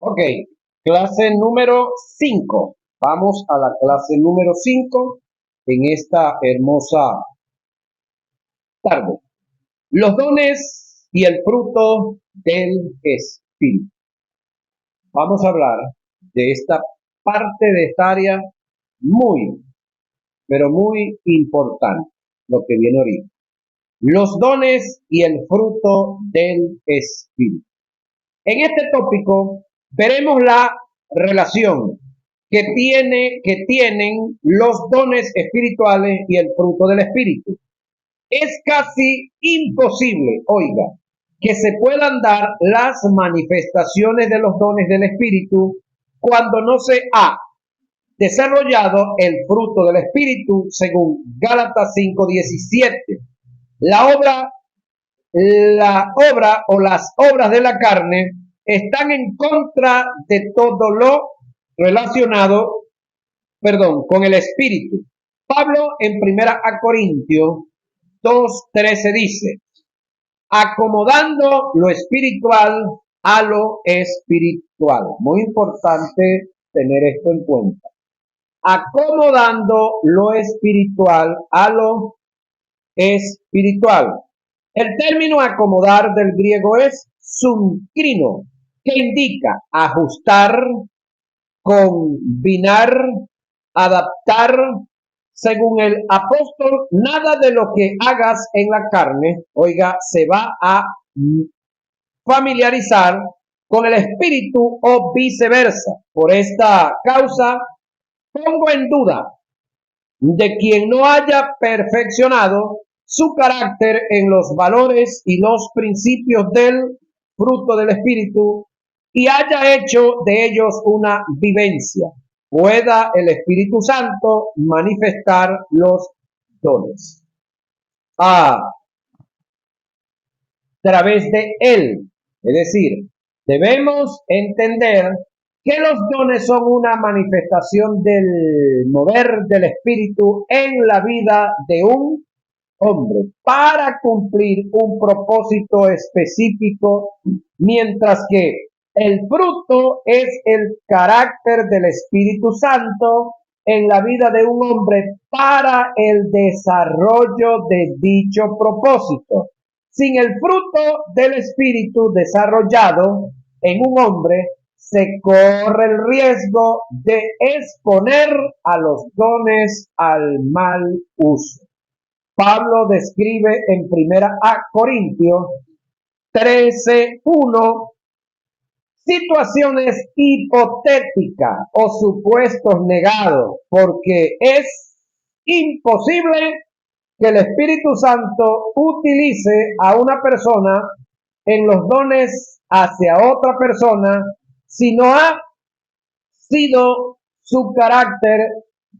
Ok, clase número 5. Vamos a la clase número 5 en esta hermosa tarde. Los dones y el fruto del Espíritu. Vamos a hablar de esta parte de esta área muy, pero muy importante, lo que viene ahorita. Los dones y el fruto del Espíritu. En este tópico veremos la relación que tienen los dones espirituales y el fruto del Espíritu. Es casi imposible, oiga, que se puedan dar las manifestaciones de los dones del Espíritu cuando no se ha desarrollado el fruto del Espíritu, según Gálatas 5:17. La obra la obra o las obras de la carne están en contra de todo lo relacionado, con el espíritu. Pablo en primera a Corintios 2:13 dice, acomodando lo espiritual a lo espiritual. Muy importante tener esto en cuenta. Acomodando lo espiritual a lo espiritual. El término acomodar del griego es suncrino, que indica ajustar, combinar, adaptar. Según el apóstol, nada de lo que hagas en la carne, oiga, se va a familiarizar con el espíritu o viceversa. Por esta causa, pongo en duda de quien no haya perfeccionado su carácter en los valores y los principios del fruto del Espíritu y haya hecho de ellos una vivencia. Pueda el Espíritu Santo manifestar los dones a través de él. Es decir, debemos entender que los dones son una manifestación del mover del Espíritu en la vida de un hombre para cumplir un propósito específico, mientras que el fruto es el carácter del Espíritu Santo en la vida de un hombre para el desarrollo de dicho propósito. Sin el fruto del Espíritu desarrollado en un hombre, se corre el riesgo de exponer a los dones al mal uso. Pablo describe en primera a Corintios 13:1 situaciones hipotéticas o supuestos negados, porque es imposible que el Espíritu Santo utilice a una persona en los dones hacia otra persona si no ha sido su carácter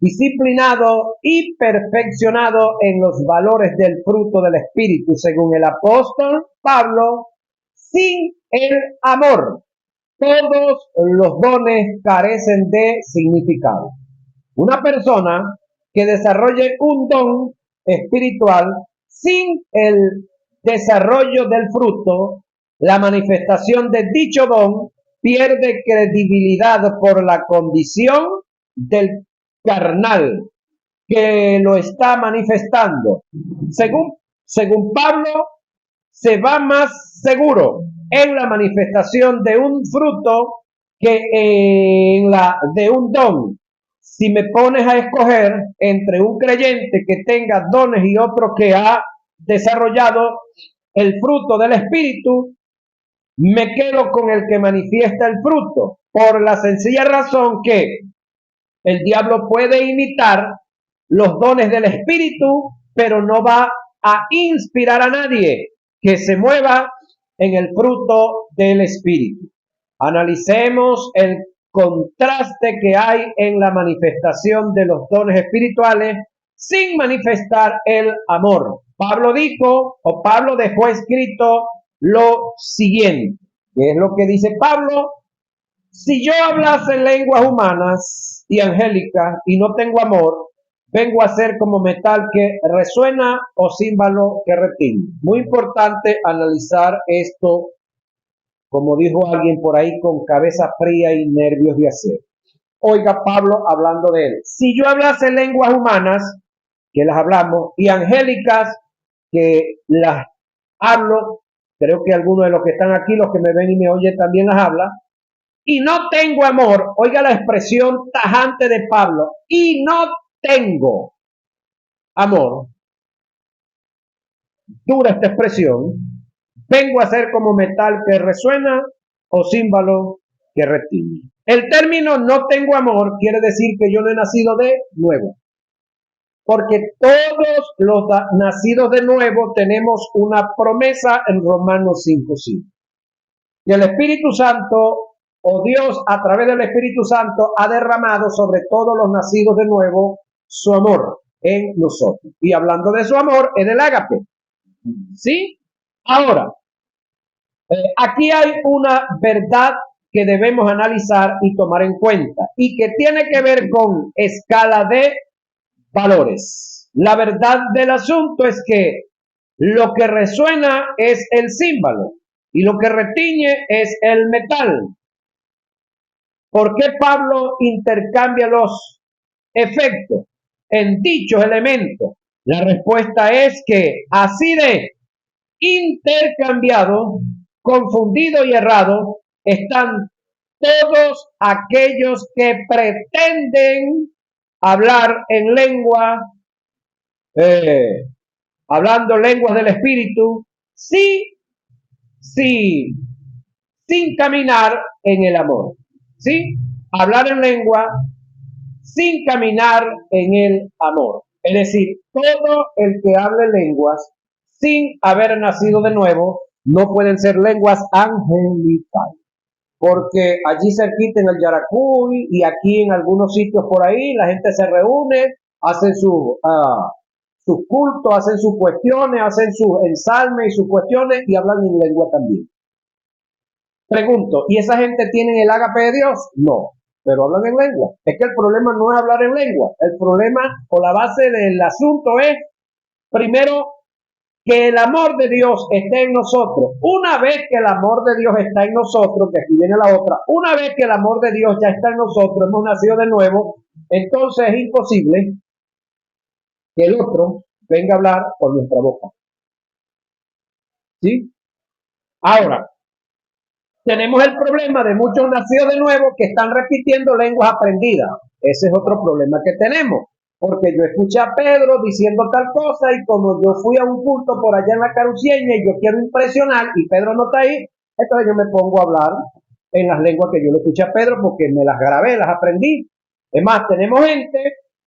disciplinado y perfeccionado en los valores del fruto del Espíritu, según el apóstol Pablo. Sin el amor, todos los dones carecen de significado. Una persona que desarrolle un don espiritual sin el desarrollo del fruto, la manifestación de dicho don pierde credibilidad por la condición del carnal que lo está manifestando. Según Pablo, se va más seguro en la manifestación de un fruto que en la de un don. Si me pones a escoger entre un creyente que tenga dones y otro que ha desarrollado el fruto del Espíritu, me quedo con el que manifiesta el fruto, por la sencilla razón que el diablo puede imitar los dones del Espíritu, pero no va a inspirar a nadie que se mueva en el fruto del Espíritu. Analicemos el contraste que hay en la manifestación de los dones espirituales sin manifestar el amor. Pablo dejó escrito lo siguiente, que es lo que dice Pablo: si yo hablase lenguas humanas y angélicas y no tengo amor, vengo a ser como metal que resuena o címbalo que retiñe. Muy importante analizar esto como dijo alguien por ahí, con cabeza fría y nervios de acero. Oiga Pablo hablando de él. Si yo hablase lenguas humanas, que las hablamos, y angélicas, que las hablo, creo que algunos de los que están aquí, los que me ven y me oyen, también las habla, y no tengo amor, oiga la expresión tajante de Pablo, y no tengo amor, dura esta expresión, vengo a ser como metal que resuena o címbalo que retiñe. El término no tengo amor quiere decir que yo no he nacido de nuevo, porque todos los nacidos de nuevo tenemos una promesa en Romanos 5:5. Y el Espíritu Santo, o Dios a través del Espíritu Santo, ha derramado sobre todos los nacidos de nuevo su amor en nosotros. Y hablando de su amor, es del ágape. ¿Sí? Ahora, aquí hay una verdad que debemos analizar y tomar en cuenta, y que tiene que ver con escala de valores. La verdad del asunto es que lo que resuena es el címbalo y lo que retiñe es el metal. ¿Por qué Pablo intercambia los efectos en dichos elementos? La respuesta es que así de intercambiado, confundido y errado están todos aquellos que pretenden hablar en lengua, hablando lenguas del espíritu, sí, sí, sin caminar en el amor. ¿Sí? Hablar en lengua sin caminar en el amor. Es decir, todo el que hable lenguas sin haber nacido de nuevo no pueden ser lenguas angelicales. Porque allí cerquita en el Yaracuy y aquí en algunos sitios por ahí la gente se reúne, hacen sus cultos, hacen sus cuestiones, hacen sus ensalmes y sus cuestiones y hablan en lengua también. Pregunto, ¿y esa gente tiene el ágape de Dios? No, pero hablan en lengua. Es que el problema no es hablar en lengua. El problema o la base del asunto es, primero, que el amor de Dios esté en nosotros. Una vez que el amor de Dios está en nosotros, que aquí viene la otra, una vez que el amor de Dios ya está en nosotros, hemos nacido de nuevo, entonces es imposible que el otro venga a hablar por nuestra boca. ¿Sí? Ahora, tenemos el problema de muchos nacidos de nuevo que están repitiendo lenguas aprendidas. Ese es otro problema que tenemos. Porque yo escuché a Pedro diciendo tal cosa y como yo fui a un culto por allá en la Carucieña y yo quiero impresionar y Pedro no está ahí, entonces yo me pongo a hablar en las lenguas que yo le escuché a Pedro porque me las grabé, las aprendí. Es más, tenemos gente,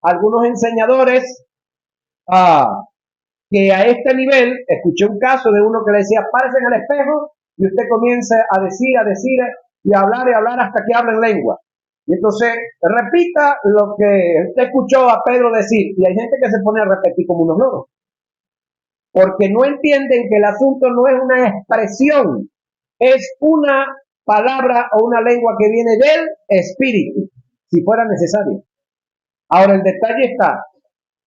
algunos enseñadores, que a este nivel, escuché un caso de uno que le decía, párese en el espejo y usted comienza a decir y a hablar hasta que habla en lengua. Y entonces repita lo que usted escuchó a Pedro decir. Y hay gente que se pone a repetir como unos loros. Porque no entienden que el asunto no es una expresión, es una palabra o una lengua que viene del espíritu, si fuera necesario. Ahora el detalle está,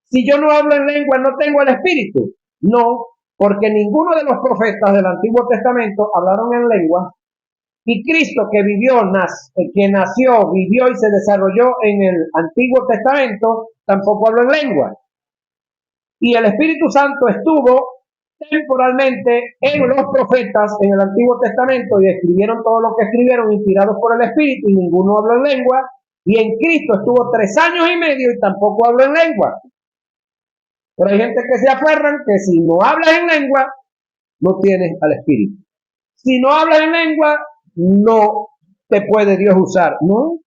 si yo no hablo en lengua, no tengo el espíritu. No, porque ninguno de los profetas del Antiguo Testamento hablaron en lengua. Y Cristo que que nació, vivió y se desarrolló en el Antiguo Testamento, tampoco habló en lengua. Y el Espíritu Santo estuvo temporalmente en los profetas en el Antiguo Testamento y escribieron todo lo que escribieron inspirados por el Espíritu y ninguno habló en lengua. Y en Cristo estuvo 3 años y medio y tampoco habló en lengua. Pero hay gente que se aferran que si no hablas en lengua, no tienes al Espíritu. Si no hablas en lengua, no te puede Dios usar. No,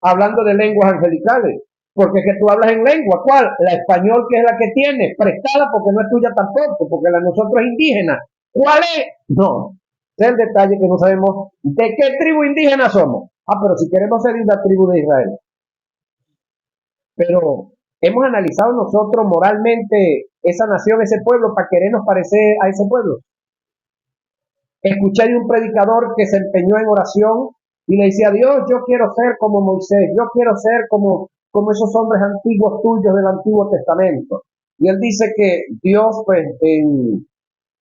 hablando de lenguas angelicales. Porque es que tú hablas en lengua. ¿Cuál? La español, que es la que tienes. Prestada porque no es tuya tampoco, porque la de nosotros es indígena. ¿Cuál es? No. Ese es el detalle que no sabemos de qué tribu indígena somos. Pero si queremos ser de la tribu de Israel. Pero hemos analizado nosotros moralmente esa nación, ese pueblo, para querernos parecer a ese pueblo. Escuché de un predicador que se empeñó en oración y le decía a Dios, yo quiero ser como Moisés, yo quiero ser como esos hombres antiguos tuyos del Antiguo Testamento. Y él dice que Dios, pues, en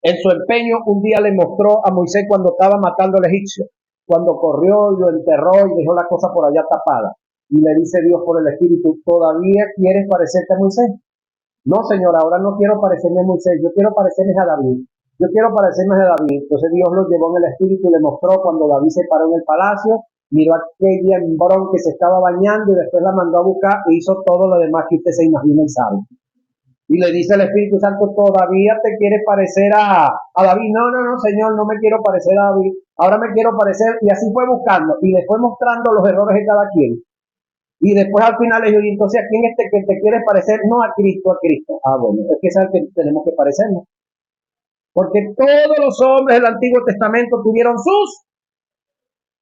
En su empeño, un día le mostró a Moisés cuando estaba matando al egipcio, cuando corrió y lo enterró y dejó la cosa por allá tapada. Y le dice Dios por el Espíritu, ¿todavía quieres parecerte a Moisés? No, Señor, ahora no quiero parecerme a Moisés, yo quiero parecerme a David. Yo quiero parecerme a David. Entonces Dios lo llevó en el Espíritu y le mostró cuando David se paró en el palacio, miró a aquella varón que se estaba bañando y después la mandó a buscar e hizo todo lo demás que usted se imagina y sabe. Y le dice el Espíritu Santo, ¿todavía te quieres parecer a David? No, no, no, Señor, no me quiero parecer a David. Ahora me quiero parecer, y así fue buscando, y le fue mostrando los errores de cada quien. Y después al final le dijo, ¿y entonces a quién es que te quieres parecer? No, a Cristo, a Cristo. Ah, bueno, es que es al que tenemos que parecernos. Porque todos los hombres del Antiguo Testamento tuvieron sus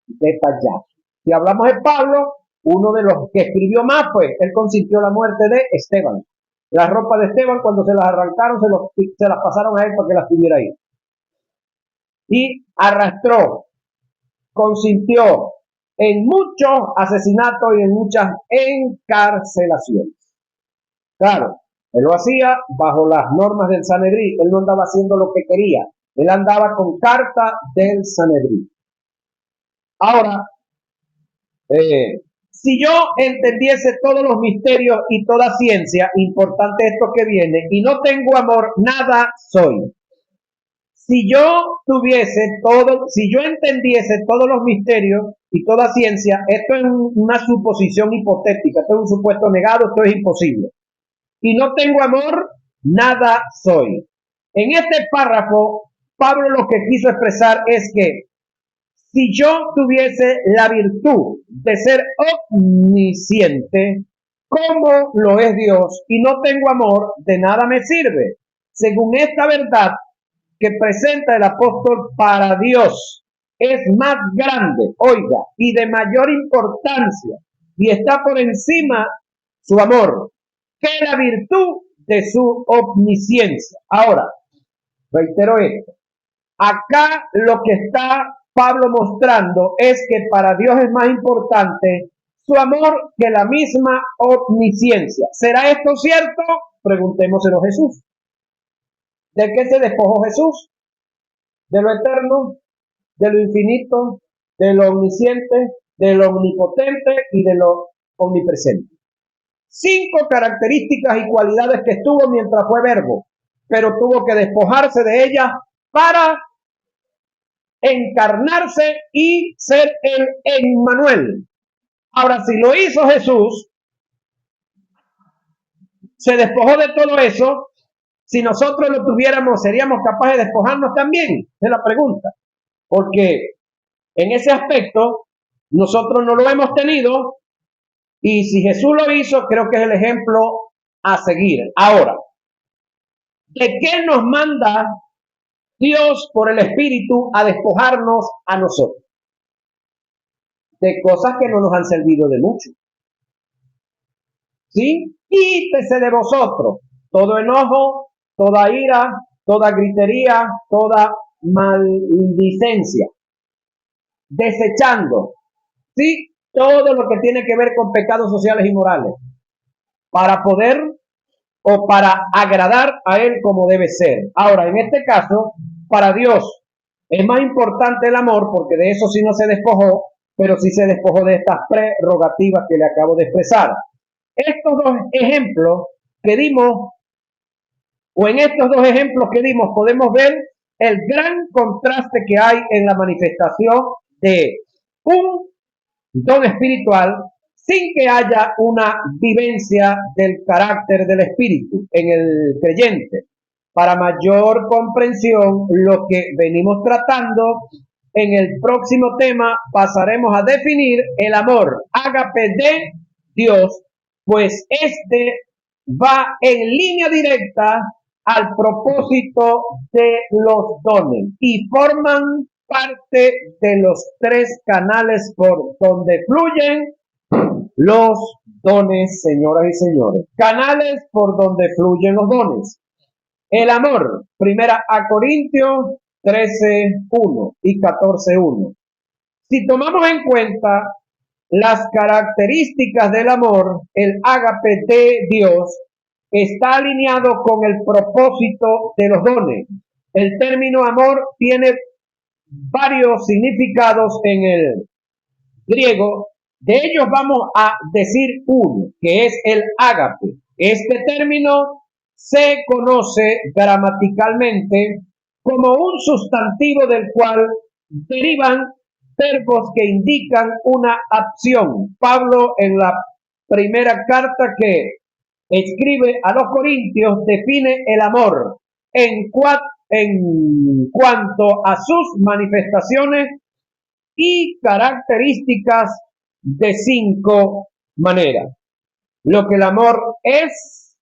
detalles. Si hablamos de Pablo, uno de los que escribió más, pues, él consintió la muerte de Esteban. Las ropas de Esteban, cuando se las arrancaron, se las pasaron a él para que las tuviera ahí. Y arrastró, consintió en muchos asesinatos y en muchas encarcelaciones. Claro, él lo hacía bajo las normas del Sanedrín. Él no andaba haciendo lo que quería. Él andaba con carta del Sanedrín. Ahora, si yo entendiese todos los misterios y toda ciencia, importante esto que viene, y no tengo amor, nada soy. Si yo entendiese todos los misterios y toda ciencia, esto es una suposición hipotética, esto es un supuesto negado, esto es imposible. Y no tengo amor, nada soy. En este párrafo, Pablo lo que quiso expresar es que si yo tuviese la virtud de ser omnisciente, como lo es Dios, y no tengo amor, de nada me sirve. Según esta verdad que presenta el apóstol, para Dios es más grande, oiga, y de mayor importancia, y está por encima su amor, que la virtud de su omnisciencia. Ahora, reitero esto. Acá lo que está Pablo mostrando es que para Dios es más importante su amor que la misma omnisciencia. ¿Será esto cierto? Preguntémoselo a Jesús. ¿De qué se despojó Jesús? De lo eterno, de lo infinito, de lo omnisciente, de lo omnipotente y de lo omnipresente. 5 características y cualidades que estuvo mientras fue verbo, pero tuvo que despojarse de ellas para encarnarse y ser el Emmanuel. Ahora, si lo hizo Jesús, se despojó de todo eso, si nosotros lo tuviéramos, ¿seríamos capaces de despojarnos también? Es la pregunta. Porque en ese aspecto, nosotros no lo hemos tenido, y si Jesús lo hizo, creo que es el ejemplo a seguir. Ahora, ¿de qué nos manda Dios por el Espíritu a despojarnos a nosotros? De cosas que no nos han servido de mucho. ¿Sí? Quítese de vosotros todo enojo, toda ira, toda gritería, toda maldicencia. Desechando, ¿sí? Todo lo que tiene que ver con pecados sociales y morales. Para poder o para agradar a Él como debe ser. Ahora, en este caso, para Dios es más importante el amor, porque de eso sí no se despojó, pero sí se despojó de estas prerrogativas que le acabo de expresar. Estos dos ejemplos que dimos, o en estos dos ejemplos que dimos, podemos ver el gran contraste que hay en la manifestación de un don espiritual sin que haya una vivencia del carácter del espíritu en el creyente. Para mayor comprensión, lo que venimos tratando, en el próximo tema pasaremos a definir el amor ágape de Dios, pues este va en línea directa al propósito de los dones y forman parte de los 3 canales por donde fluyen los dones, señoras y señores. Canales por donde fluyen los dones. El amor, 1 Corintios 13:1 y 14:1. Si tomamos en cuenta las características del amor, el ágape de Dios está alineado con el propósito de los dones. El término amor tiene varios significados en el griego. De ellos vamos a decir uno, que es el ágape. Este término se conoce gramaticalmente como un sustantivo del cual derivan verbos que indican una acción. Pablo, en la primera carta que escribe a los Corintios, define el amor en cuanto a sus manifestaciones y características de 5 maneras. Lo que el amor es,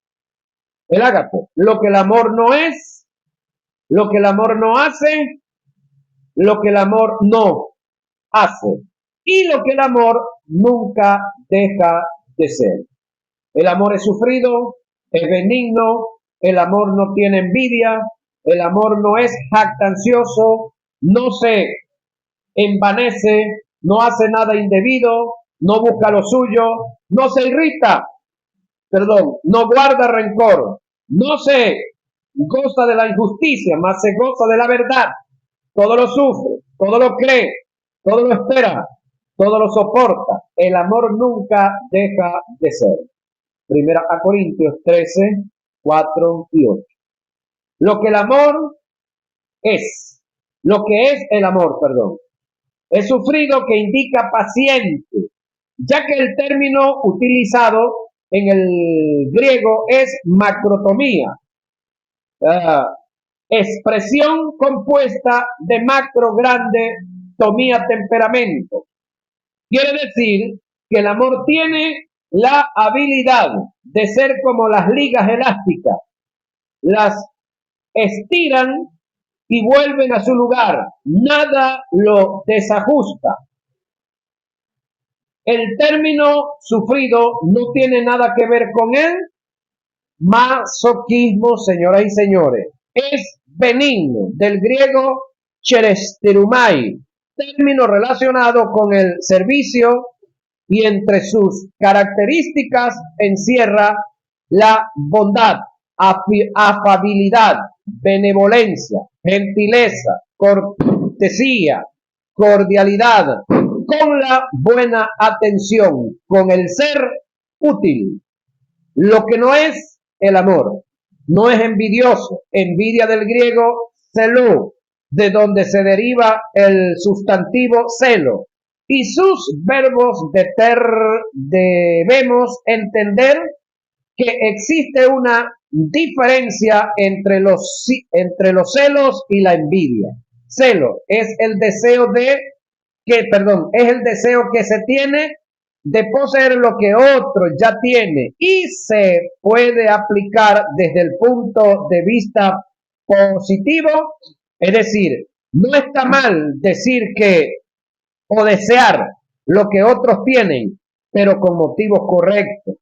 el ágape. Lo que el amor no es, lo que el amor no hace, lo que el amor no hace y lo que el amor nunca deja de ser. El amor es sufrido, es benigno, el amor no tiene envidia, el amor no es jactancioso, no se envanece, no hace nada indebido, no busca lo suyo, no se irrita, no guarda rencor, no se goza de la injusticia, mas se goza de la verdad. Todo lo sufre, todo lo cree, todo lo espera, todo lo soporta. El amor nunca deja de ser. Primera a Corintios 13, 4 y 8. Lo que el amor es, lo que es el amor, es sufrido, que indica paciente, ya que el término utilizado en el griego es macrotomía, expresión compuesta de macro, grande, tomía, temperamento. Quiere decir que el amor tiene la habilidad de ser como las ligas elásticas, las estiran y vuelven a su lugar, nada lo desajusta. El término sufrido no tiene nada que ver con el masoquismo, señoras y señores. Es benigno, del griego cheresterumai, término relacionado con el servicio, y entre sus características encierra la bondad, afabilidad, benevolencia, gentileza, cortesía, cordialidad, con la buena atención, con el ser útil. Lo que no es el amor, no es envidioso, envidia del griego celo, de donde se deriva el sustantivo celo, y sus verbos debemos entender que existe una diferencia entre los celos y la envidia. Celo es el deseo es el deseo que se tiene de poseer lo que otro ya tiene, y se puede aplicar desde el punto de vista positivo, es decir, no está mal decir que o desear lo que otros tienen, pero con motivos correctos.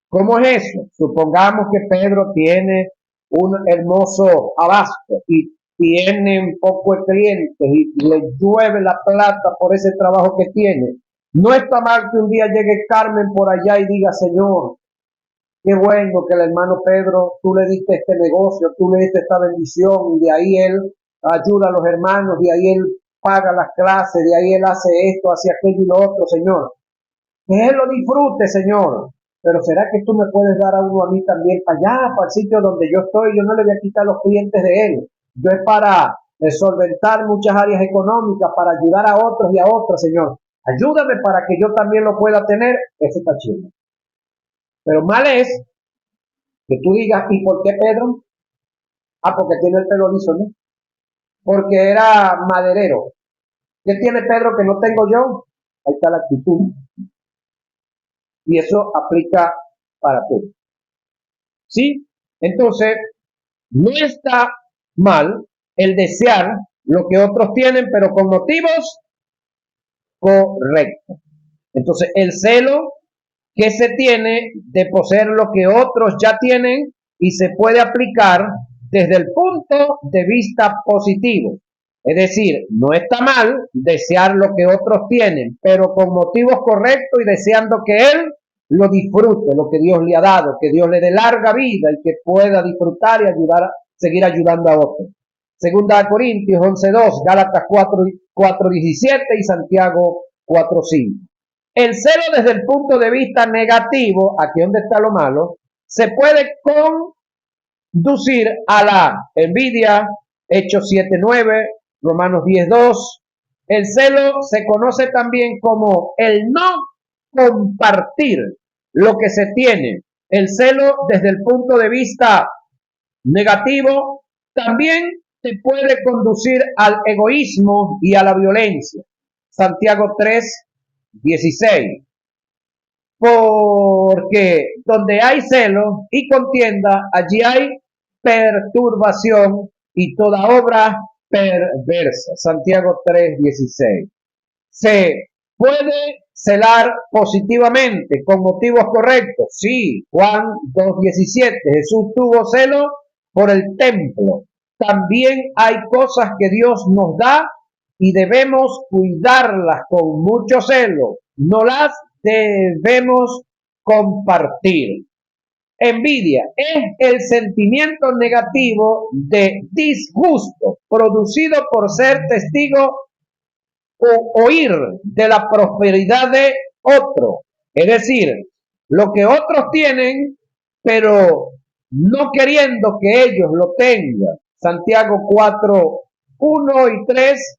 ¿Cómo es eso? Supongamos que Pedro tiene un hermoso abasto y tiene un poco de clientes y le llueve la plata por ese trabajo que tiene. No está mal que un día llegue Carmen por allá y diga: Señor, qué bueno que el hermano Pedro, tú le diste este negocio, tú le diste esta bendición, y de ahí él ayuda a los hermanos, de ahí él paga las clases, de ahí él hace esto, hace aquello y lo otro, Señor. Que él lo disfrute, Señor. Pero ¿será que tú me puedes dar a uno a mí también para allá, para el sitio donde yo estoy? Yo no le voy a quitar los clientes de él. Yo es para solventar muchas áreas económicas, para ayudar a otros y a otros, Señor. Ayúdame para que yo también lo pueda tener. Eso está chido. Pero mal es que tú digas: ¿y por qué Pedro? Porque tiene el pelo liso, ¿no? Porque era maderero. ¿Qué tiene Pedro que no tengo yo? Ahí está la actitud. Y eso aplica para todo. ¿Sí? Entonces, no está mal el desear lo que otros tienen, pero con motivos correctos. Entonces, el celo que se tiene de poseer lo que otros ya tienen, y se puede aplicar desde el punto de vista positivo. Es decir, no está mal desear lo que otros tienen, pero con motivos correctos y deseando que él lo disfrute, lo que Dios le ha dado, que Dios le dé larga vida y que pueda disfrutar y seguir ayudando a otros. Segunda a Corintios 11:2, Gálatas 4:17 y Santiago 4:5. El celo desde el punto de vista negativo, aquí donde está lo malo, se puede conducir a la envidia, Hechos 7:9, Romanos 10:2. El celo se conoce también como el no compartir lo que se tiene. El celo desde el punto de vista negativo también te puede conducir al egoísmo y a la violencia. Santiago 3:16. Porque donde hay celo y contienda, allí hay perturbación y toda obra perversa. Santiago 3:16. Se puede celar positivamente con motivos correctos. Sí, Juan 2:17. Jesús tuvo celo por el templo. También hay cosas que Dios nos da y debemos cuidarlas con mucho celo. No las debemos compartir. Envidia es el sentimiento negativo de disgusto producido por ser testigo o oír de la prosperidad de otro. Es decir, lo que otros tienen, pero no queriendo que ellos lo tengan. Santiago 4:1 y 3.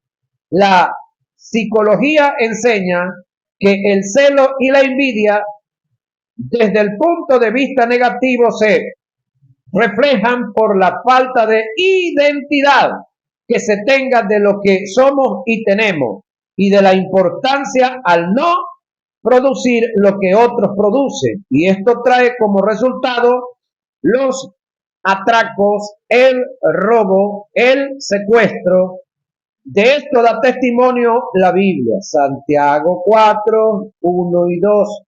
La psicología enseña que el celo y la envidia, desde el punto de vista negativo, se reflejan por la falta de identidad que se tenga de lo que somos y tenemos, y de la importancia al no producir lo que otros producen. Y esto trae como resultado los atracos, el robo, el secuestro. De esto da testimonio la Biblia. Santiago 4:1 y 2.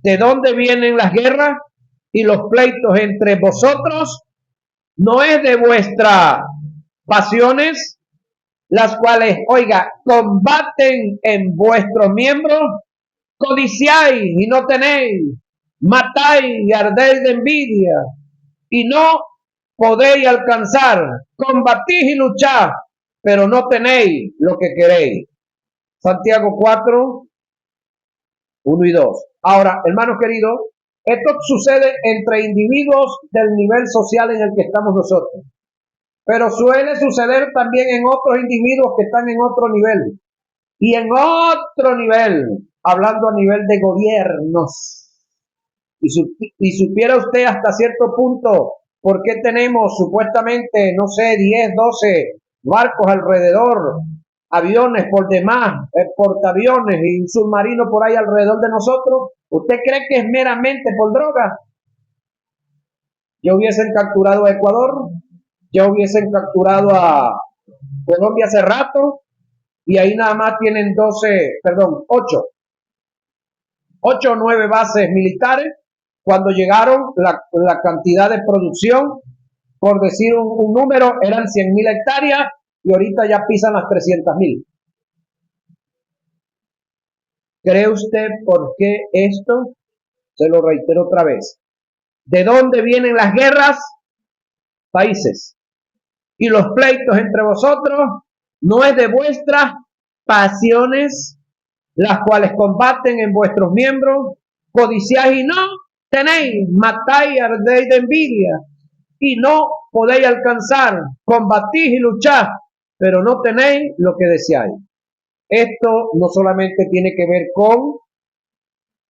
¿De dónde vienen las guerras y los pleitos entre vosotros? ¿No es de vuestras pasiones, las cuales, oiga, combaten en vuestros miembros? Codiciáis y no tenéis, matáis y ardéis de envidia y no podéis alcanzar, combatís y lucháis, pero no tenéis lo que queréis. Santiago 4:1 y 2. Ahora, hermanos queridos, esto sucede entre individuos del nivel social en el que estamos nosotros, pero suele suceder también en otros individuos que están en otro nivel. Y en otro nivel, hablando a nivel de gobiernos. Y supiera usted hasta cierto punto por qué tenemos supuestamente, no sé, 10, 12 barcos alrededor, aviones por demás, portaaviones y un submarino por ahí alrededor de nosotros. ¿Usted cree que es meramente por droga? Ya hubiesen capturado a Ecuador, ya hubiesen capturado a Colombia hace rato, y ahí nada más tienen 8 o 9 bases militares. Cuando llegaron, la cantidad de producción, por decir un número, eran 100.000 hectáreas y ahorita ya pisan las 300.000. ¿Cree usted por qué esto? Se lo reitero otra vez. ¿De dónde vienen las guerras? Países. Y los pleitos entre vosotros no es de vuestras pasiones, las cuales combaten en vuestros miembros. Codiciáis y no tenéis, matáis, ardéis de envidia y no podéis alcanzar, combatís y lucháis, pero no tenéis lo que deseáis. Esto no solamente tiene que ver con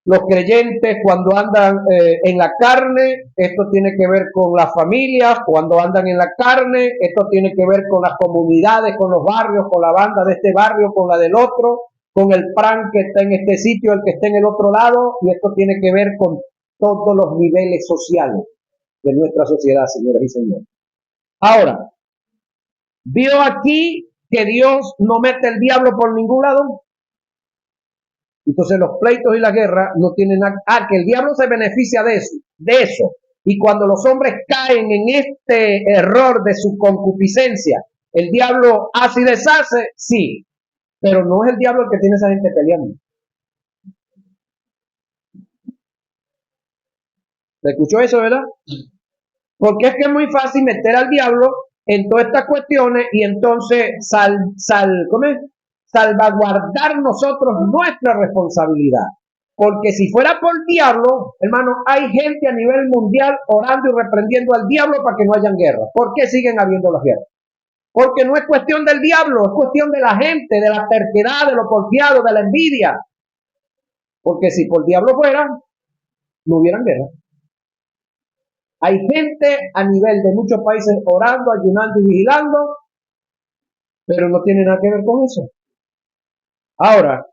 los creyentes cuando andan en la carne, esto tiene que ver con las familias cuando andan en la carne, esto tiene que ver con las comunidades, con los barrios, con la banda de este barrio, con la del otro, con el PRAN que está en este sitio, el que está en el otro lado, y esto tiene que ver con todos los niveles sociales de nuestra sociedad, señoras y señores. Ahora, ¿vio aquí que Dios no mete el diablo por ningún lado? Entonces los pleitos y la guerra no tienen nada. Que el diablo se beneficia de eso. Y cuando los hombres caen en este error de su concupiscencia, el diablo hace y deshace, sí. Pero no es el diablo el que tiene a esa gente peleando. ¿Se escuchó eso, verdad? Porque es que es muy fácil meter al diablo en todas estas cuestiones y entonces salvaguardar nosotros nuestra responsabilidad. Porque si fuera por diablo, hermano, hay gente a nivel mundial orando y reprendiendo al diablo para que no hayan guerra. ¿Por qué siguen habiendo las guerras? Porque no es cuestión del diablo, es cuestión de la gente, de la terquedad, de lo porfiado, de la envidia. Porque si por diablo fuera, no hubieran guerra. Hay gente a nivel de muchos países orando, ayunando y vigilando, pero no tiene nada que ver con eso. Ahora,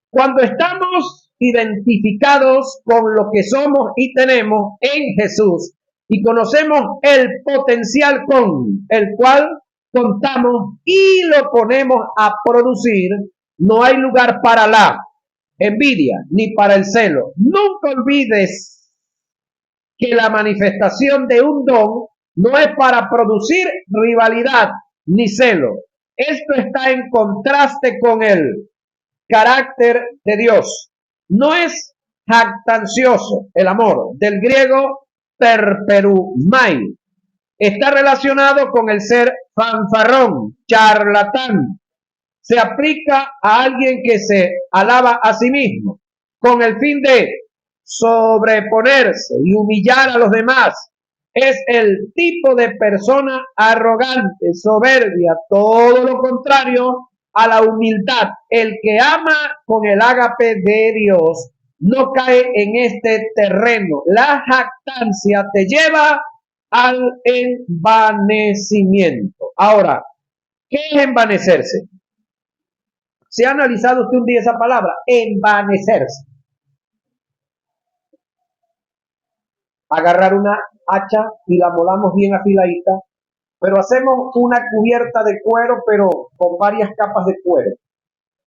cuando estamos identificados con lo que somos y tenemos en Jesús y conocemos el potencial con el cual contamos y lo ponemos a producir, no hay lugar para la envidia ni para el celo. Nunca olvides que la manifestación de un don no es para producir rivalidad ni celo. Esto está en contraste con el carácter de Dios. No es jactancioso el amor, del griego perperumai. Está relacionado con el ser fanfarrón, charlatán. Se aplica a alguien que se alaba a sí mismo con el fin de sobreponerse y humillar a los demás. Es el tipo de persona arrogante, soberbia, todo lo contrario a la humildad. El que ama con el ágape de Dios no cae en este terreno. La jactancia te lleva al envanecimiento. Ahora, ¿qué es envanecerse? ¿Se ha analizado usted un día esa palabra? Envanecerse. Agarrar una hacha y la molamos bien afiladita, pero hacemos una cubierta de cuero, pero con varias capas de cuero,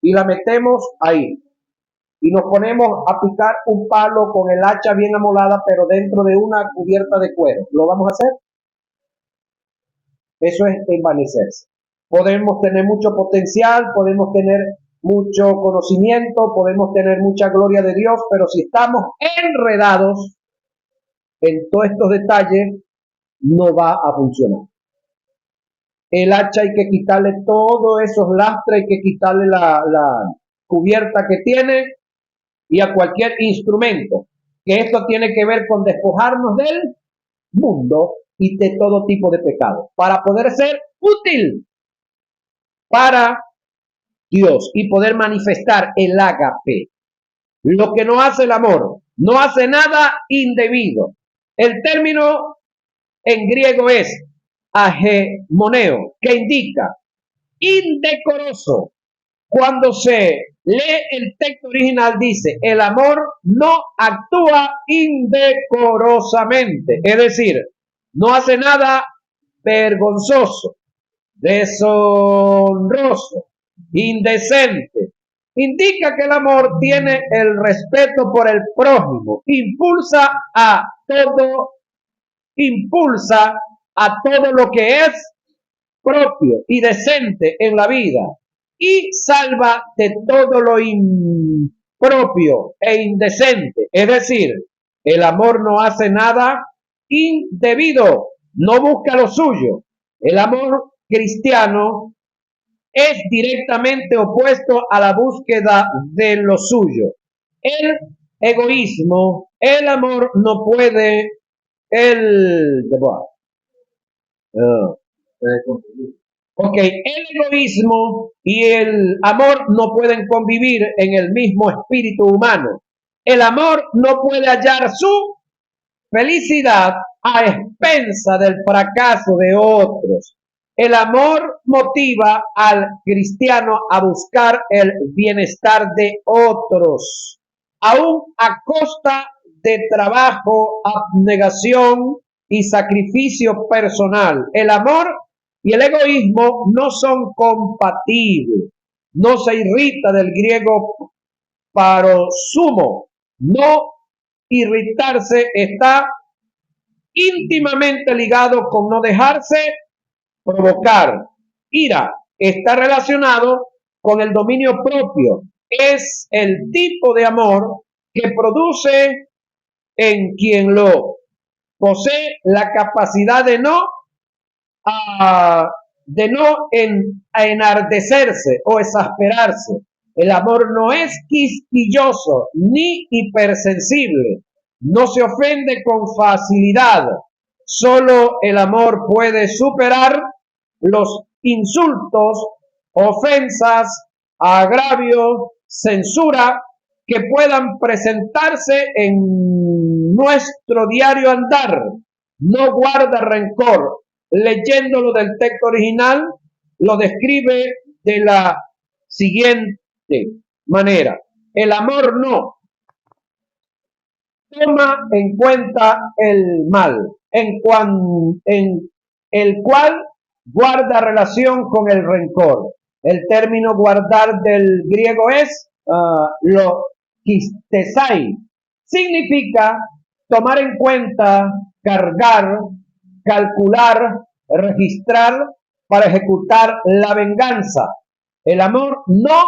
y la metemos ahí, y nos ponemos a picar un palo con el hacha bien amolada, pero dentro de una cubierta de cuero. ¿Lo vamos a hacer? Eso es envanecerse. Podemos tener mucho potencial, podemos tener mucho conocimiento, podemos tener mucha gloria de Dios, pero si estamos enredados en todos estos detalles, no va a funcionar. El hacha hay que quitarle todos esos lastres, hay que quitarle la cubierta que tiene, y a cualquier instrumento, que esto tiene que ver con despojarnos del mundo y de todo tipo de pecado, para poder ser útil para Dios y poder manifestar el ágape. Lo que no hace el amor, no hace nada indebido. El término en griego es agemoneo, que indica indecoroso. Cuando se lee el texto original dice, el amor no actúa indecorosamente, es decir, no hace nada vergonzoso, deshonroso, indecente. Indica que el amor tiene el respeto por el prójimo, impulsa a todo lo que es propio y decente en la vida y salva de todo lo impropio e indecente. Es decir, el amor no hace nada indebido, no busca lo suyo. El amor cristiano es directamente opuesto a la búsqueda de lo suyo. El egoísmo, el amor no puede, Ok, el egoísmo y el amor no pueden convivir en el mismo espíritu humano. El amor no puede hallar su felicidad a expensa del fracaso de otros. El amor motiva al cristiano a buscar el bienestar de otros, aún a costa de trabajo, abnegación y sacrificio personal. El amor y el egoísmo no son compatibles. No se irrita, del griego parosumo. No irritarse está íntimamente ligado con no dejarse provocar. Ira está relacionado con el dominio propio. Es el tipo de amor que produce en quien lo posee la capacidad de no de no enardecerse o exasperarse. El amor no es quisquilloso ni hipersensible, no se ofende con facilidad. Solo el amor puede superar los insultos, ofensas, agravios, censura que puedan presentarse en nuestro diario andar. No guarda rencor. Leyéndolo del texto original, lo describe de la siguiente manera. El amor no toma en cuenta el mal, en el cual guarda relación con el rencor. El término guardar del griego es lo kistesai. Significa tomar en cuenta, cargar, calcular, registrar para ejecutar la venganza. El amor no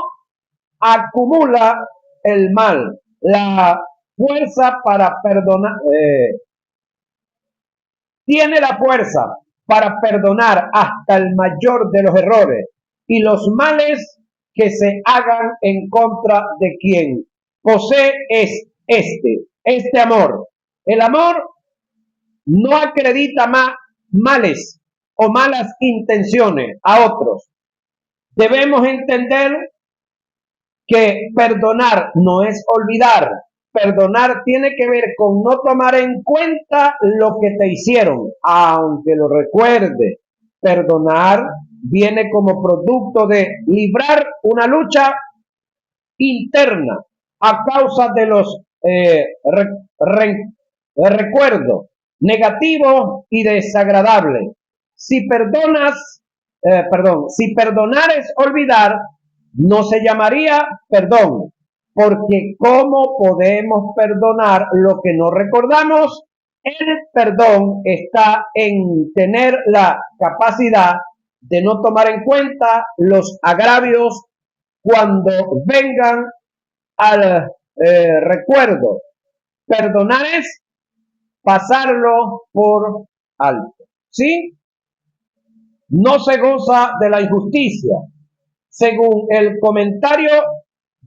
acumula el mal, la fuerza para perdonar, tiene la fuerza para perdonar hasta el mayor de los errores y los males que se hagan en contra de quien posee este amor. El amor no acredita males o malas intenciones a otros. Debemos entender que perdonar no es olvidar. Perdonar tiene que ver con no tomar en cuenta lo que te hicieron, aunque lo recuerde. Perdonar viene como producto de librar una lucha interna a causa de los recuerdos negativos y desagradables. Si perdonar es olvidar, no se llamaría perdón, porque ¿cómo podemos perdonar lo que no recordamos? El perdón está en tener la capacidad de no tomar en cuenta los agravios cuando vengan al recuerdo. Perdonar es pasarlo por alto. ¿Sí? No se goza de la injusticia. Según el comentario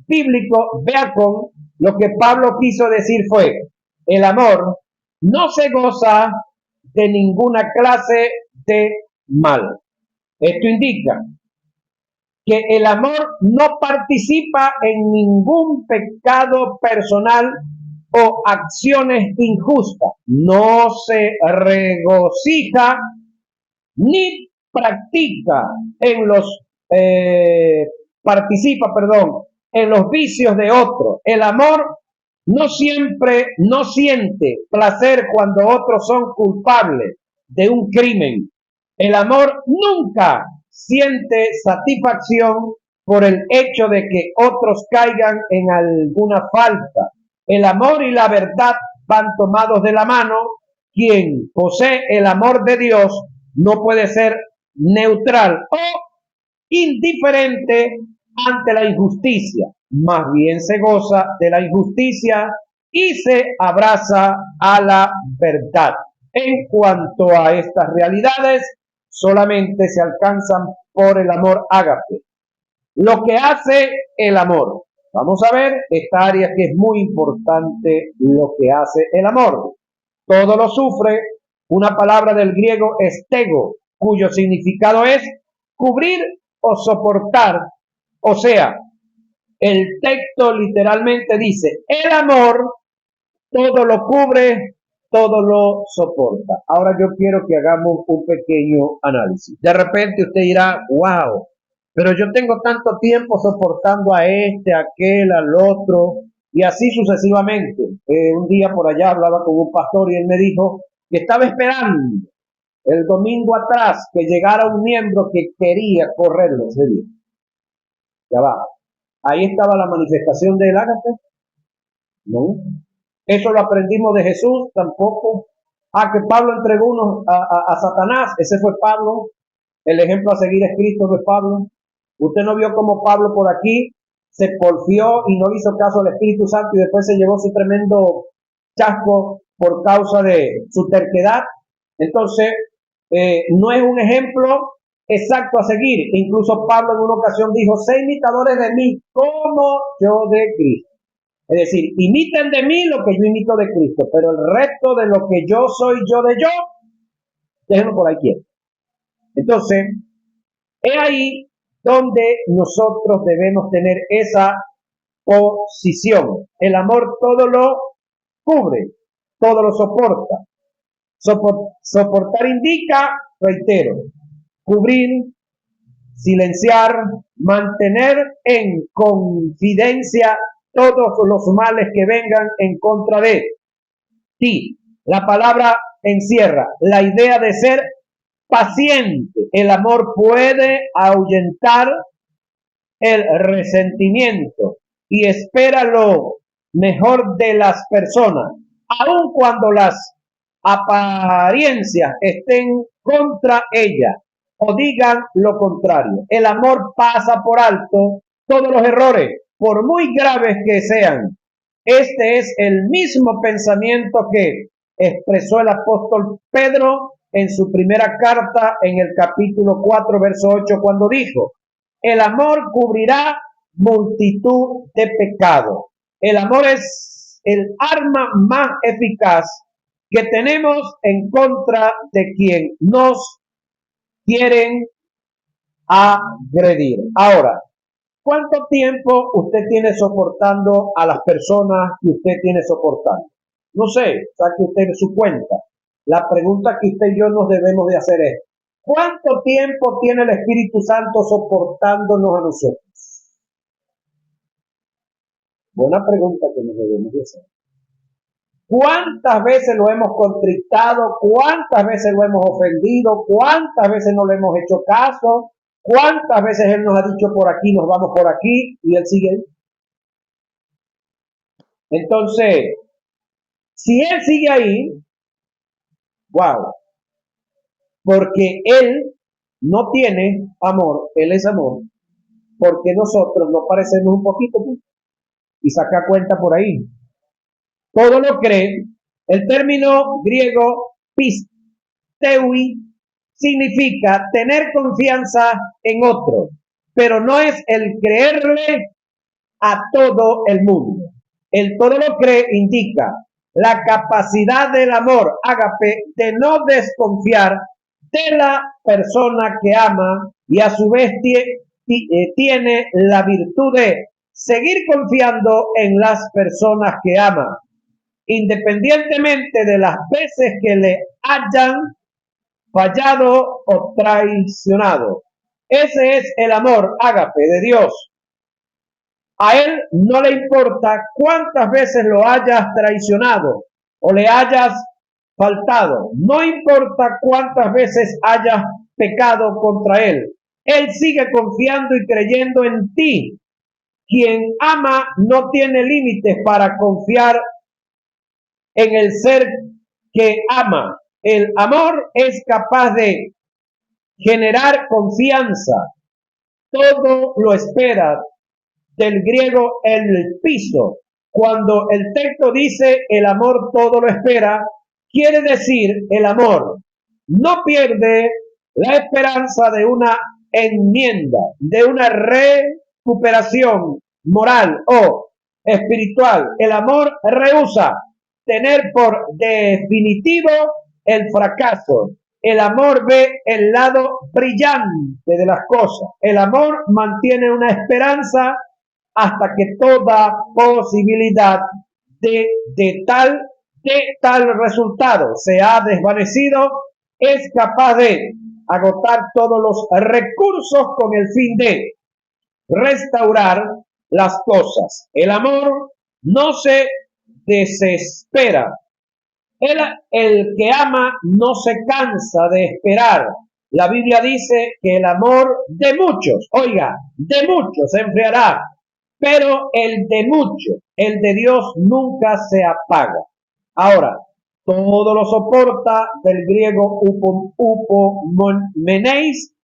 bíblico Beacon, lo que Pablo quiso decir fue: el amor no se goza de ninguna clase de mal. Esto indica que el amor no participa en ningún pecado personal o acciones injustas, no se regocija ni practica en los en los vicios de otros. El amor no siente placer cuando otros son culpables de un crimen. El amor nunca siente satisfacción por el hecho de que otros caigan en alguna falta. El amor y la verdad van tomados de la mano. Quien posee el amor de Dios no puede ser neutral o indiferente ante la injusticia, más bien se goza de la injusticia y se abraza a la verdad. En cuanto a estas realidades, solamente se alcanzan por el amor ágape. Lo que hace el amor. Vamos a ver esta área que es muy importante, lo que hace el amor. Todo lo sufre, una palabra del griego estego, cuyo significado es cubrir o soportar. O sea, el texto literalmente dice, el amor todo lo cubre, todo lo soporta. Ahora yo quiero que hagamos un pequeño análisis. De repente usted dirá, wow, pero yo tengo tanto tiempo soportando a este, a aquel, al otro, y así sucesivamente. Un día por allá hablaba con un pastor y él me dijo que estaba esperando el domingo atrás que llegara un miembro que quería correrlo ese día. Ya va. Ahí estaba la manifestación del ágape. No. Eso lo aprendimos de Jesús, tampoco. Que Pablo entregó unos a Satanás, ese fue Pablo. El ejemplo a seguir es Cristo de Pablo. Usted no vio cómo Pablo por aquí se porfió y no hizo caso al Espíritu Santo y después se llevó su tremendo chasco por causa de su terquedad. Entonces, no es un ejemplo exacto a seguir. Incluso Pablo en una ocasión dijo, sé imitadores de mí como yo de Cristo. Es decir, imiten de mí lo que yo imito de Cristo, pero el resto de lo que yo soy yo de yo, déjenlo por ahí quieto. Entonces, es ahí donde nosotros debemos tener esa posición. El amor todo lo cubre, todo lo soporta. Soportar indica, reitero, cubrir, silenciar, mantener en confidencia todos los males que vengan en contra de ti. La palabra encierra la idea de ser paciente. El amor puede ahuyentar el resentimiento y espera lo mejor de las personas, aun cuando las apariencias estén contra ella o digan lo contrario. El amor pasa por alto todos los errores, por muy graves que sean. Este es el mismo pensamiento que expresó el apóstol Pedro en su primera carta en el capítulo 4, verso 8, cuando dijo, el amor cubrirá multitud de pecados. El amor es el arma más eficaz que tenemos en contra de quien nos quieren agredir. Ahora, ¿cuánto tiempo usted tiene soportando a las personas que usted tiene soportando? No sé, saque usted su cuenta. La pregunta que usted y yo nos debemos de hacer es, ¿cuánto tiempo tiene el Espíritu Santo soportándonos a nosotros? Buena pregunta que nos debemos de hacer. ¿Cuántas veces lo hemos contristado? ¿Cuántas veces lo hemos ofendido? ¿Cuántas veces no le hemos hecho caso? ¿Cuántas veces Él nos ha dicho por aquí, nos vamos por aquí? Y Él sigue ahí. Entonces, si Él sigue ahí, wow, porque Él no tiene amor, Él es amor, porque nosotros nos parecemos un poquito y saca cuenta por ahí. Todo lo cree. El término griego pisteui significa tener confianza en otro, pero no es el creerle a todo el mundo. El todo lo cree indica la capacidad del amor ágape de no desconfiar de la persona que ama y a su vez tiene la virtud de seguir confiando en las personas que ama, independientemente de las veces que le hayan fallado o traicionado. Ese es el amor ágape de Dios. A Él no le importa cuántas veces lo hayas traicionado o le hayas faltado. No importa cuántas veces hayas pecado contra Él. Él sigue confiando y creyendo en ti. Quien ama no tiene límites para confiar en el ser que ama. El amor es capaz de generar confianza. Todo lo espera. Del griego el piso. Cuando el texto dice el amor todo lo espera, quiere decir el amor no pierde la esperanza de una enmienda, de una recuperación moral o espiritual. El amor rehúsa tener por definitivo el fracaso. El amor ve el lado brillante de las cosas. El amor mantiene una esperanza hasta que toda posibilidad de tal resultado se ha desvanecido. Es capaz de agotar todos los recursos con el fin de restaurar las cosas. El amor no se desespera. El que ama no se cansa de esperar. La Biblia dice que el amor de muchos, oiga, de muchos se enfriará, pero el de muchos, el de Dios nunca se apaga. Ahora, todo lo soporta, del griego upomeneis,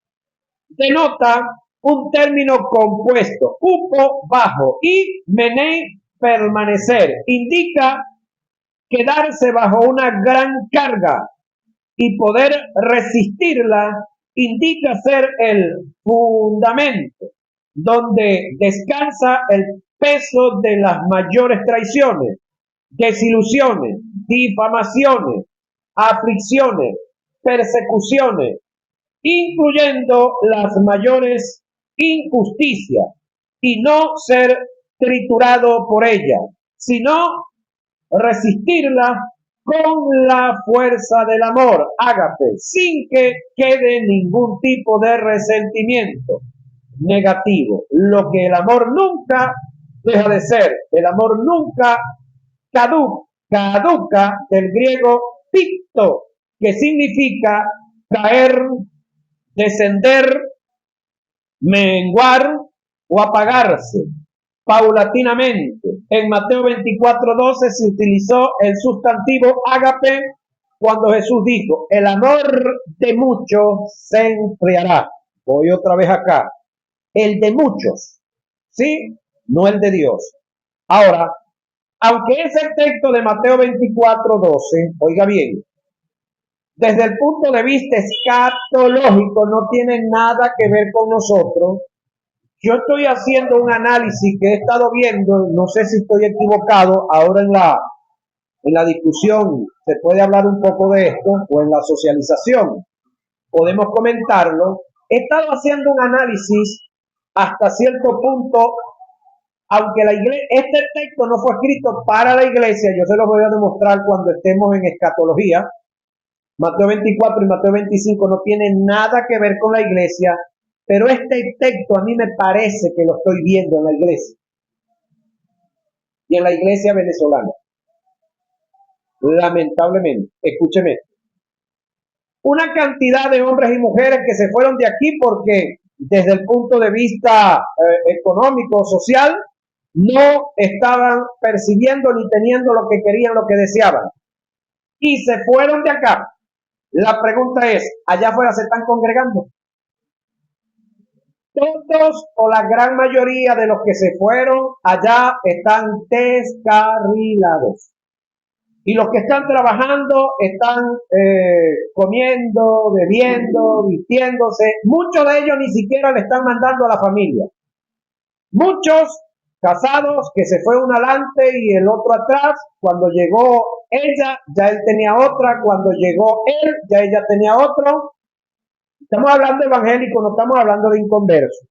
denota un término compuesto, upo, bajo, y menei, permanecer, indica quedarse bajo una gran carga, y poder resistirla indica ser el fundamento donde descansa el peso de las mayores traiciones, desilusiones, difamaciones, aflicciones, persecuciones, incluyendo las mayores injusticias, y no ser triturado por ella, sino resistirla con la fuerza del amor, ágape, sin que quede ningún tipo de resentimiento negativo. Lo que el amor nunca deja de ser, el amor nunca caduca, del griego picto, que significa caer, descender, menguar o apagarse paulatinamente. En Mateo 24:12 se utilizó el sustantivo ágape cuando Jesús dijo, el amor de muchos se enfriará. Voy otra vez acá. El de muchos, ¿sí? No el de Dios. Ahora, aunque es el texto de Mateo 24:12, oiga bien, desde el punto de vista escatológico no tiene nada que ver con nosotros. Yo estoy haciendo un análisis que he estado viendo, no sé si estoy equivocado, ahora en la discusión se puede hablar un poco de esto, o en la socialización podemos comentarlo. He estado haciendo un análisis hasta cierto punto, aunque este texto no fue escrito para la iglesia, yo se lo voy a demostrar cuando estemos en escatología. Mateo 24 y Mateo 25 no tienen nada que ver con la iglesia, pero este texto a mí me parece que lo estoy viendo en la iglesia. Y en la iglesia venezolana. Lamentablemente, escúcheme. Una cantidad de hombres y mujeres que se fueron de aquí porque desde el punto de vista económico, social, no estaban percibiendo ni teniendo lo que querían, lo que deseaban. Y se fueron de acá. La pregunta es, ¿allá afuera se están congregando? Todos o la gran mayoría de los que se fueron allá están descarrilados. Y los que están trabajando están comiendo, bebiendo, vistiéndose. Muchos de ellos ni siquiera le están mandando a la familia. Muchos casados que se fue uno adelante y el otro atrás. Cuando llegó ella, ya él tenía otra. Cuando llegó él, ya ella tenía otro. Estamos hablando de evangélicos, no estamos hablando de inconversos.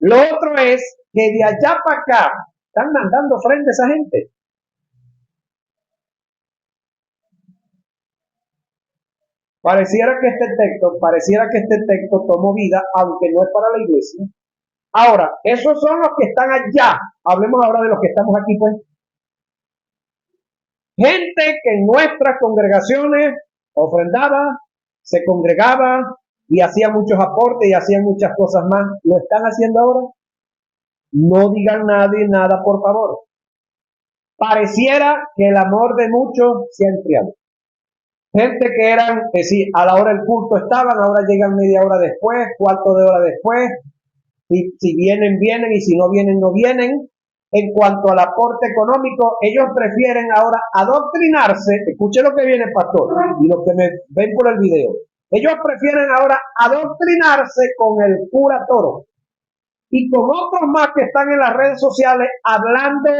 Lo otro es que de allá para acá están mandando frente a esa gente. Pareciera que este texto tomó vida, aunque no es para la iglesia. Ahora, esos son los que están allá. Hablemos ahora de los que estamos aquí, pues. Gente que en nuestras congregaciones ofrendaba, se congregaba y hacía muchos aportes y hacían muchas cosas más. ¿Lo están haciendo ahora? No digan nadie nada, por favor. Pareciera que el amor de muchos se ha enfriado. Gente que eran, que sí, a la hora del culto estaban, ahora llegan media hora después, cuarto de hora después. Si vienen, vienen, y si no vienen, no vienen. En cuanto al aporte económico, ellos prefieren ahora adoctrinarse. Escuche lo que viene, pastor, y los que me ven por el video. Ellos prefieren ahora adoctrinarse con el cura toro y con otros más que están en las redes sociales hablando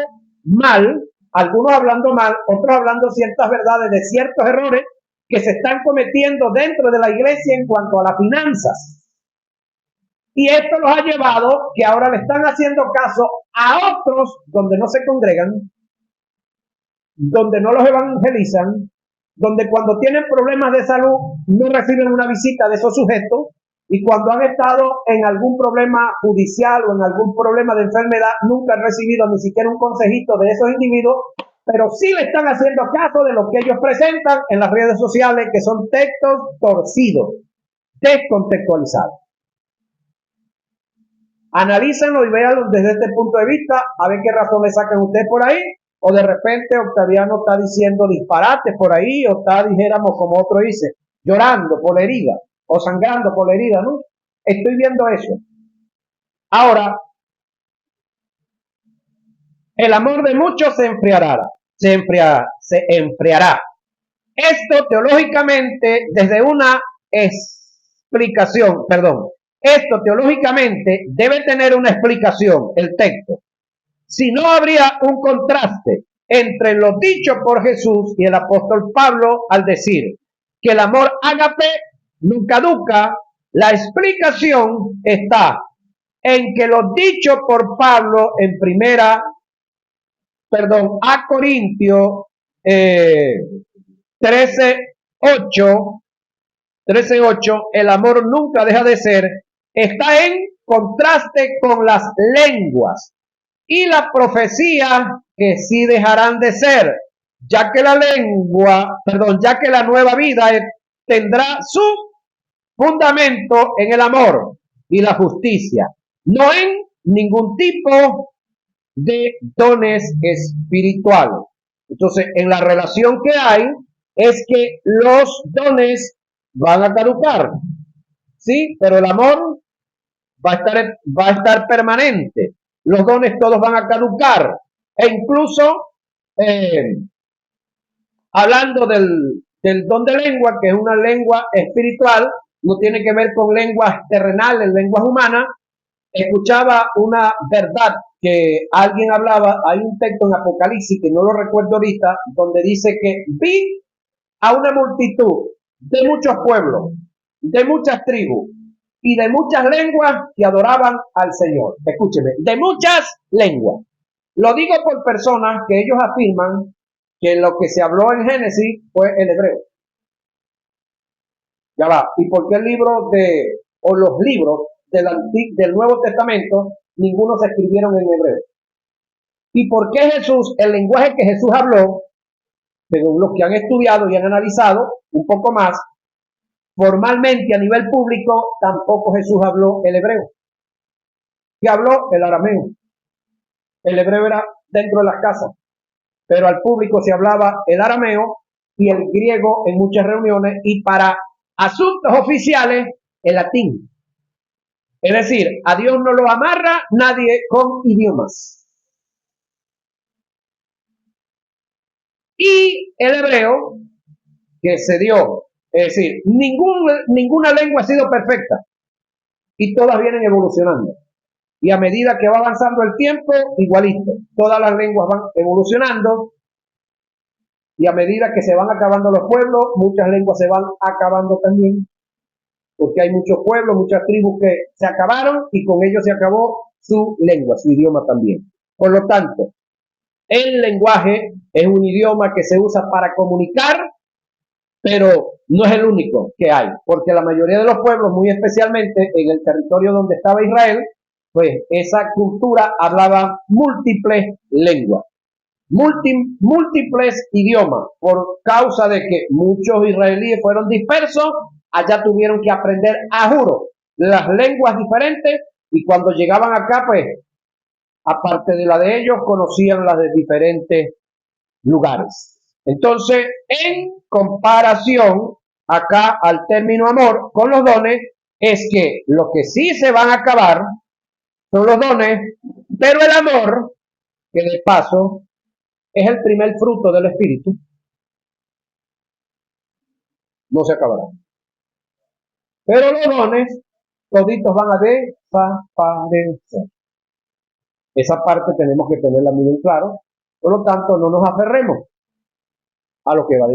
mal, algunos hablando mal, otros hablando ciertas verdades de ciertos errores que se están cometiendo dentro de la iglesia en cuanto a las finanzas. Y esto los ha llevado que ahora le están haciendo caso a otros donde no se congregan, donde no los evangelizan, donde cuando tienen problemas de salud no reciben una visita de esos sujetos, y cuando han estado en algún problema judicial o en algún problema de enfermedad nunca han recibido ni siquiera un consejito de esos individuos, pero sí le están haciendo caso de lo que ellos presentan en las redes sociales, que son textos torcidos, descontextualizados. Analícenlo y véanlo desde este punto de vista, a ver qué razón le sacan ustedes por ahí, o de repente Octaviano está diciendo disparates por ahí, o está, dijéramos, como otro dice, llorando por la herida, o sangrando por la herida, ¿no? Estoy viendo eso. Ahora, el amor de muchos se enfriará, Esto teológicamente, desde una explicación, perdón, esto teológicamente debe tener una explicación, el texto. Si no, habría un contraste entre lo dicho por Jesús y el apóstol Pablo al decir que el amor ágape no caduca. La explicación está en que lo dicho por Pablo en a Corintios 13:8, 13:8, el amor nunca deja de ser, está en contraste con las lenguas y la profecía, que sí dejarán de ser, ya que ya que la nueva vida tendrá su fundamento en el amor y la justicia, no en ningún tipo de dones espirituales. Entonces, en la relación que hay, es que los dones van a caducar, ¿sí? Pero el amor va a estar permanente. Los dones todos van a caducar. E incluso, eh, hablando del don de lengua, que es una lengua espiritual, no tiene que ver con lenguas terrenales, lenguas humanas. Escuchaba una verdad que alguien hablaba, hay un texto en Apocalipsis, que no lo recuerdo ahorita, donde dice que vi a una multitud de muchos pueblos, de muchas tribus y de muchas lenguas que adoraban al Señor. Escúcheme, de muchas lenguas. Lo digo por personas que ellos afirman que lo que se habló en Génesis fue el hebreo. Ya va. ¿Y por qué los libros del Nuevo Testamento, ninguno se escribieron en hebreo? ¿Y por qué Jesús, el lenguaje que Jesús habló, según los que han estudiado y han analizado un poco más, formalmente a nivel público, tampoco Jesús habló el hebreo? ¿Qué habló? El arameo. El hebreo era dentro de las casas, pero al público se hablaba el arameo y el griego en muchas reuniones, y para asuntos oficiales el latín. Es decir, a Dios no lo amarra nadie con idiomas. Y el hebreo que se dio, es decir, ninguna lengua ha sido perfecta y todas vienen evolucionando. Y a medida que va avanzando el tiempo, igualito, todas las lenguas van evolucionando, y a medida que se van acabando los pueblos, muchas lenguas se van acabando también, porque hay muchos pueblos, muchas tribus que se acabaron y con ellos se acabó su lengua, su idioma también. Por lo tanto, el lenguaje es un idioma que se usa para comunicar, pero no es el único que hay, porque la mayoría de los pueblos, muy especialmente en el territorio donde estaba Israel, pues esa cultura hablaba múltiples lenguas, múltiples idiomas, por causa de que muchos israelíes fueron dispersos, allá tuvieron que aprender a juro las lenguas diferentes, y cuando llegaban acá, pues, aparte de la de ellos, conocían las de diferentes lugares. Entonces, en comparación acá al término amor con los dones, es que lo que sí se van a acabar son los dones, pero el amor, que de paso es el primer fruto del Espíritu, no se acabará. Pero los dones, toditos van a desaparecer. Esa parte tenemos que tenerla muy en claro. Por lo tanto, no nos aferremos a lo que va a decir.